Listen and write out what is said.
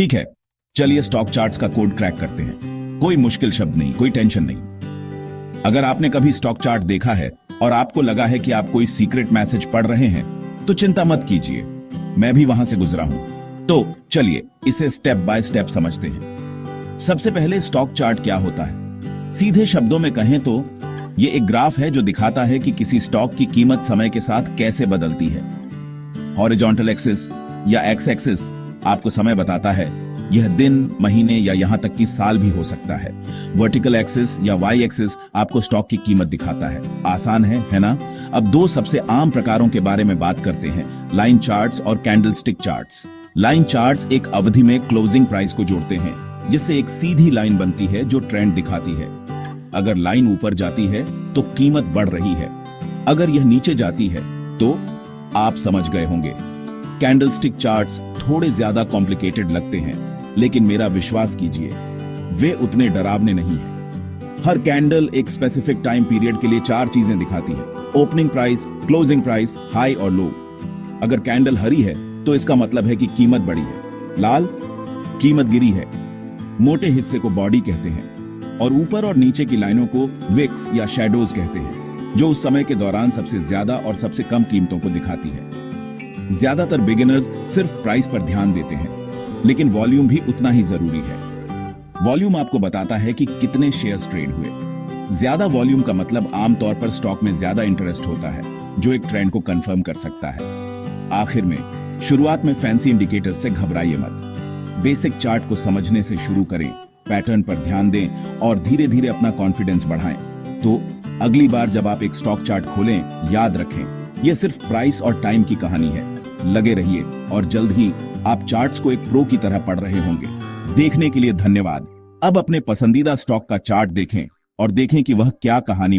ठीक है, चलिए स्टॉक चार्ट्स का कोड क्रैक करते हैं। कोई मुश्किल शब्द नहीं, कोई टेंशन नहीं। अगर आपने कभी स्टॉक चार्ट देखा है और आपको लगा है कि आप कोई सीक्रेट मैसेज पढ़ रहे हैं, तो चिंता मत कीजिए, मैं भी वहां से गुजरा हूं। तो चलिए इसे स्टेप बाय स्टेप समझते हैं। सबसे पहले स्टॉक चार्ट क्या होता है? सीधे शब्दों में कहें तो ये एक ग्राफ है जो दिखाता है कि किसी स्टॉक की कीमत समय के साथ कैसे बदलती है। हॉरिजॉन्टल एक्सिस या एक्स एक्सिस आपको समय बताता है, यह दिन, महीने या यहां तक कि साल भी हो सकता है। वर्टिकल एक्सिस या वाई एक्सिस आपको स्टॉक की कीमत दिखाता है। आसान है ना? अब दो सबसे आम प्रकारों के बारे में बात करते हैं, लाइन चार्ट्स और कैंडलस्टिक चार्ट्स। लाइन चार्ट्स एक अवधि में क्लोजिंग प्राइस को जोड़ते हैं, जिससे एक सीधी लाइन बनती है जो ट्रेंड दिखाती है। अगर लाइन ऊपर जाती है तो कीमत बढ़ रही है, अगर यह नीचे जाती है तो आप समझ गए होंगे। कैंडलस्टिक चार्ट्स थोड़े ज्यादा कॉम्प्लिकेटेड लगते हैं, लेकिन मेरा विश्वास कीजिए, वे उतने डरावने नहीं हैं। हर कैंडल एक स्पेसिफिक टाइम पीरियड के लिए चार चीजें दिखाती है: opening price, closing price, high और लो। अगर कैंडल हरी है तो इसका मतलब है कि कीमत बढ़ी है, लाल कीमत गिरी है। मोटे हिस्से को बॉडी कहते हैं और ऊपर और नीचे की लाइनों को विक्स या शैडोज कहते हैं, जो उस समय के दौरान सबसे ज्यादा और सबसे कम कीमतों को दिखाती है। ज्यादातर बिगिनर्स सिर्फ प्राइस पर ध्यान देते हैं, लेकिन वॉल्यूम भी उतना ही जरूरी है। वॉल्यूम आपको बताता है कि कितने शेयर्स ट्रेड हुए। ज्यादा वॉल्यूम का मतलब आमतौर पर स्टॉक में ज्यादा इंटरेस्ट होता है, जो एक ट्रेंड को कंफर्म कर सकता है। आखिर में, शुरुआत में फैंसी इंडिकेटर से घबराइए मत। बेसिक चार्ट को समझने से शुरू करें, पैटर्न पर ध्यान दें और धीरे धीरे अपना कॉन्फिडेंस बढ़ाएं। तो अगली बार जब आप एक स्टॉक चार्ट खोलें, याद रखें, यह सिर्फ प्राइस और टाइम की कहानी है। लगे रहिए और जल्द ही आप चार्ट्स को एक प्रो की तरह पढ़ रहे होंगे। देखने के लिए धन्यवाद। अब अपने पसंदीदा स्टॉक का चार्ट देखें और देखें कि वह क्या कहानी